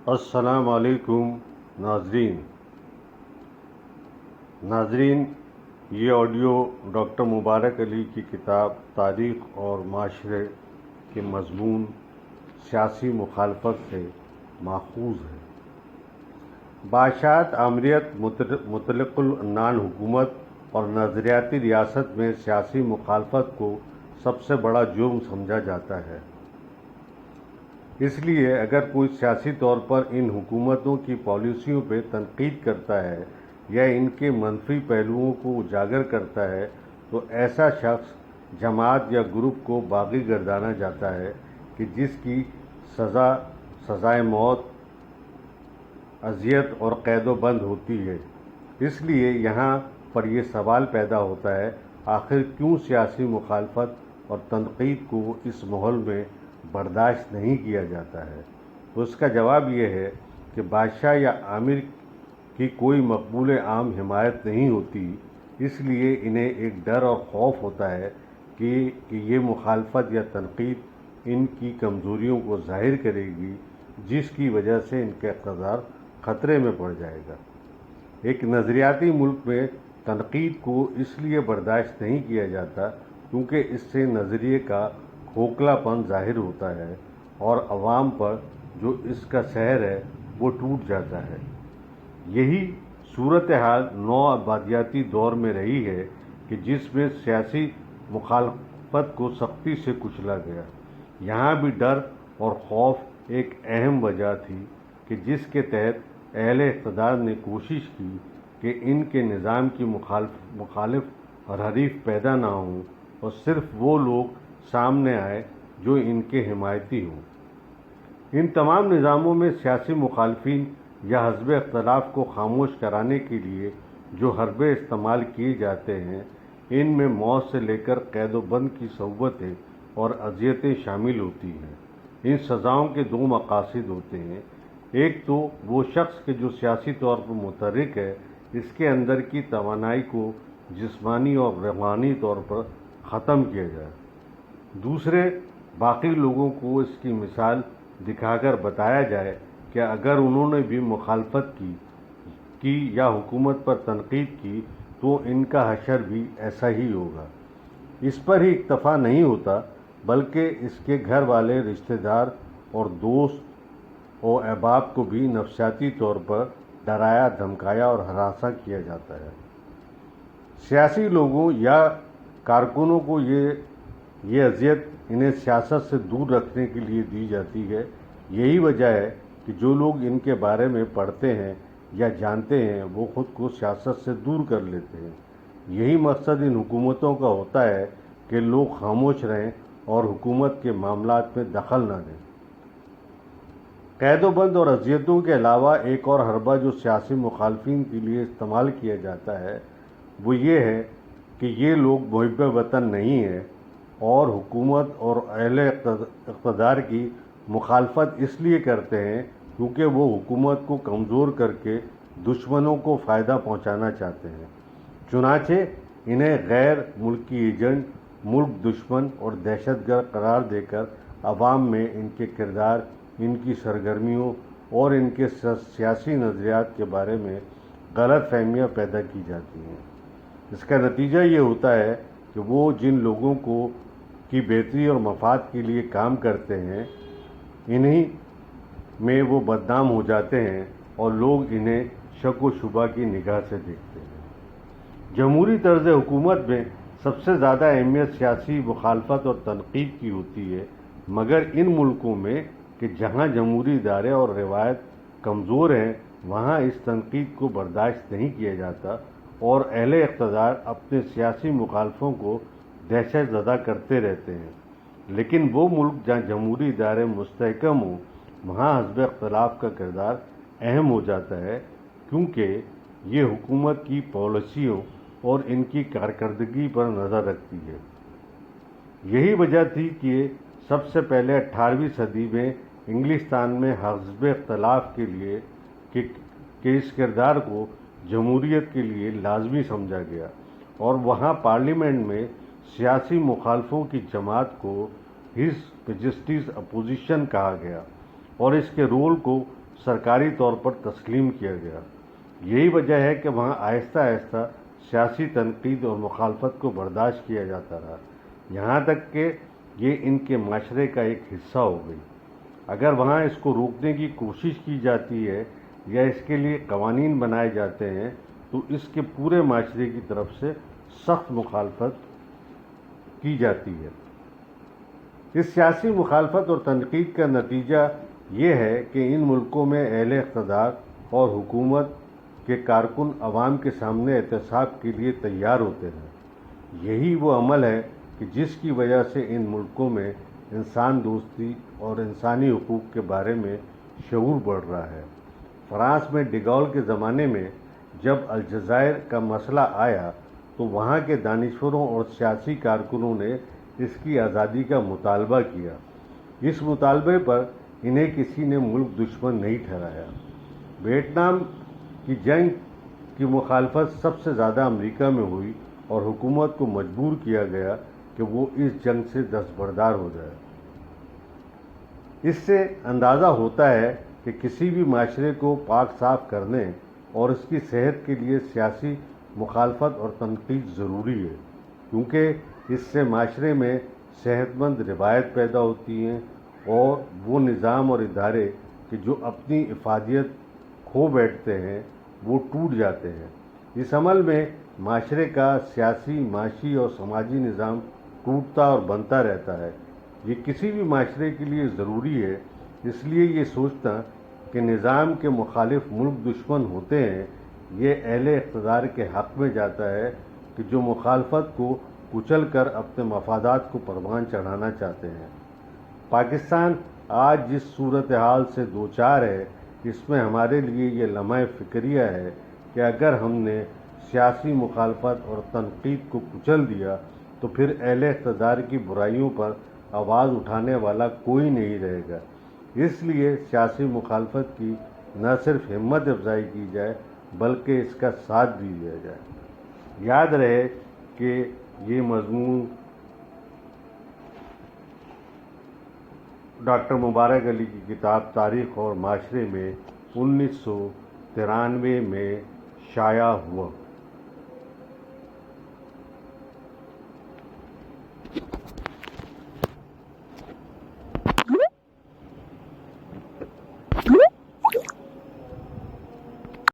السلام علیکم ناظرین، یہ آڈیو ڈاکٹر مبارک علی کی کتاب تاریخ اور معاشرے کے مضمون سیاسی مخالفت سے ماخوذ ہے۔ بادشاہت، آمریت، مطلق العنان حکومت اور نظریاتی ریاست میں سیاسی مخالفت کو سب سے بڑا جرم سمجھا جاتا ہے۔ اس لیے اگر کوئی سیاسی طور پر ان حکومتوں کی پالیسیوں پہ تنقید کرتا ہے یا ان کے منفی پہلوؤں کو اجاگر کرتا ہے تو ایسا شخص جماعت یا گروپ کو باغی گردانا جاتا ہے کہ جس کی سزائے موت، اذیت اور قید و بند ہوتی ہے۔ اس لیے یہاں پر یہ سوال پیدا ہوتا ہے، آخر کیوں سیاسی مخالفت اور تنقید کو اس ماحول میں برداشت نہیں کیا جاتا ہے؟ تو اس کا جواب یہ ہے کہ بادشاہ یا امیر کی کوئی مقبول عام حمایت نہیں ہوتی، اس لیے انہیں ایک ڈر اور خوف ہوتا ہے کہ یہ مخالفت یا تنقید ان کی کمزوریوں کو ظاہر کرے گی، جس کی وجہ سے ان کا اقتدار خطرے میں پڑ جائے گا۔ ایک نظریاتی ملک میں تنقید کو اس لیے برداشت نہیں کیا جاتا کیونکہ اس سے نظریے کا کھوکھلا پن ظاہر ہوتا ہے اور عوام پر جو اس کا سحر ہے وہ ٹوٹ جاتا ہے۔ یہی صورتحال نو آبادیاتی دور میں رہی ہے کہ جس میں سیاسی مخالفت کو سختی سے کچلا گیا۔ یہاں بھی ڈر اور خوف ایک اہم وجہ تھی کہ جس کے تحت اہل اقتدار نے کوشش کی کہ ان کے نظام کی مخالف اور حریف پیدا نہ ہوں اور صرف وہ لوگ سامنے آئے جو ان کے حمایتی ہوں۔ ان تمام نظاموں میں سیاسی مخالفین یا حزب اختلاف کو خاموش کرانے کے لیے جو حربے استعمال کیے جاتے ہیں، ان میں موت سے لے کر قید و بند کی صعوبتیں اور اذیتیں شامل ہوتی ہیں۔ ان سزاؤں کے دو مقاصد ہوتے ہیں، ایک تو وہ شخص کے جو سیاسی طور پر متحرک ہے اس کے اندر کی توانائی کو جسمانی اور روحانی طور پر ختم کیا جائے، دوسرے باقی لوگوں کو اس کی مثال دکھا کر بتایا جائے کہ اگر انہوں نے بھی مخالفت کی یا حکومت پر تنقید کی تو ان کا حشر بھی ایسا ہی ہوگا۔ اس پر ہی اکتفا نہیں ہوتا بلکہ اس کے گھر والے، رشتہ دار اور دوست و احباب کو بھی نفسیاتی طور پر ڈرایا، دھمکایا اور ہراساں کیا جاتا ہے۔ سیاسی لوگوں یا کارکنوں کو یہ اذیت انہیں سیاست سے دور رکھنے کے لیے دی جاتی ہے۔ یہی وجہ ہے کہ جو لوگ ان کے بارے میں پڑھتے ہیں یا جانتے ہیں وہ خود کو سیاست سے دور کر لیتے ہیں۔ یہی مقصد ان حکومتوں کا ہوتا ہے کہ لوگ خاموش رہیں اور حکومت کے معاملات میں دخل نہ دیں۔ قید و بند اور اذیتوں کے علاوہ ایک اور حربہ جو سیاسی مخالفین کے لیے استعمال کیا جاتا ہے وہ یہ ہے کہ یہ لوگ محب وطن نہیں ہیں اور حکومت اور اہل اقتدار کی مخالفت اس لیے کرتے ہیں کیونکہ وہ حکومت کو کمزور کر کے دشمنوں کو فائدہ پہنچانا چاہتے ہیں۔ چنانچہ انہیں غیر ملکی ایجنٹ، ملک دشمن اور دہشت گرد قرار دے کر عوام میں ان کے کردار، ان کی سرگرمیوں اور ان کے سیاسی نظریات کے بارے میں غلط فہمیاں پیدا کی جاتی ہیں۔ اس کا نتیجہ یہ ہوتا ہے کہ وہ جن لوگوں کی بہتری اور مفاد کے لیے کام کرتے ہیں انہی میں وہ بدنام ہو جاتے ہیں اور لوگ انہیں شک و شبہ کی نگاہ سے دیکھتے ہیں۔ جمہوری طرز حکومت میں سب سے زیادہ اہمیت سیاسی مخالفت اور تنقید کی ہوتی ہے، مگر ان ملکوں میں کہ جہاں جمہوری ادارے اور روایت کمزور ہیں وہاں اس تنقید کو برداشت نہیں کیا جاتا اور اہل اقتدار اپنے سیاسی مخالفوں کو دہشت زدہ کرتے رہتے ہیں۔ لیکن وہ ملک جہاں جمہوری ادارے مستحکم ہوں وہاں حزب اختلاف کا کردار اہم ہو جاتا ہے کیونکہ یہ حکومت کی پالیسیوں اور ان کی کارکردگی پر نظر رکھتی ہے۔ یہی وجہ تھی کہ سب سے پہلے 18ویں صدی میں انگلستان میں حزب اختلاف کے لیے کہ اس کردار کو جمہوریت کے لیے لازمی سمجھا گیا اور وہاں پارلیمنٹ میں سیاسی مخالفوں کی جماعت کو ہز میجسٹیز اپوزیشن کہا گیا اور اس کے رول کو سرکاری طور پر تسلیم کیا گیا۔ یہی وجہ ہے کہ وہاں آہستہ آہستہ سیاسی تنقید اور مخالفت کو برداشت کیا جاتا رہا، یہاں تک کہ یہ ان کے معاشرے کا ایک حصہ ہو گئی۔ اگر وہاں اس کو روکنے کی کوشش کی جاتی ہے یا اس کے لیے قوانین بنائے جاتے ہیں تو اس کے پورے معاشرے کی طرف سے سخت مخالفت کی جاتی ہے۔ اس سیاسی مخالفت اور تنقید کا نتیجہ یہ ہے کہ ان ملکوں میں اہل اقتدار اور حکومت کے کارکن عوام کے سامنے احتساب کے لیے تیار ہوتے ہیں۔ یہی وہ عمل ہے کہ جس کی وجہ سے ان ملکوں میں انسان دوستی اور انسانی حقوق کے بارے میں شعور بڑھ رہا ہے۔ فرانس میں ڈیگول کے زمانے میں جب الجزائر کا مسئلہ آیا تو وہاں کے دانشوروں اور سیاسی کارکنوں نے اس کی آزادی کا مطالبہ کیا۔ اس مطالبے پر انہیں کسی نے ملک دشمن نہیں ٹھہرایا۔ ویتنام کی جنگ کی مخالفت سب سے زیادہ امریکہ میں ہوئی اور حکومت کو مجبور کیا گیا کہ وہ اس جنگ سے دستبردار ہو جائے۔ اس سے اندازہ ہوتا ہے کہ کسی بھی معاشرے کو پاک صاف کرنے اور اس کی صحت کے لیے سیاسی مخالفت اور تنقید ضروری ہے، کیونکہ اس سے معاشرے میں صحت مند روایت پیدا ہوتی ہیں اور وہ نظام اور ادارے کہ جو اپنی افادیت کھو بیٹھتے ہیں وہ ٹوٹ جاتے ہیں۔ اس عمل میں معاشرے کا سیاسی، معاشی اور سماجی نظام ٹوٹتا اور بنتا رہتا ہے۔ یہ کسی بھی معاشرے کے لیے ضروری ہے، اس لیے یہ سوچنا کہ نظام کے مخالف ملک دشمن ہوتے ہیں یہ اہل اقتدار کے حق میں جاتا ہے کہ جو مخالفت کو کچل کر اپنے مفادات کو پروان چڑھانا چاہتے ہیں۔ پاکستان آج جس صورتحال سے دوچار ہے اس میں ہمارے لیے یہ لمحہ فکریہ ہے کہ اگر ہم نے سیاسی مخالفت اور تنقید کو کچل دیا تو پھر اہل اقتدار کی برائیوں پر آواز اٹھانے والا کوئی نہیں رہے گا۔ اس لیے سیاسی مخالفت کی نہ صرف ہمت افزائی کی جائے بلکہ اس کا ساتھ بھی دیا جائے۔ یاد رہے کہ یہ مضمون ڈاکٹر مبارک علی کی کتاب تاریخ اور معاشرے میں 1993 میں شائع ہوا۔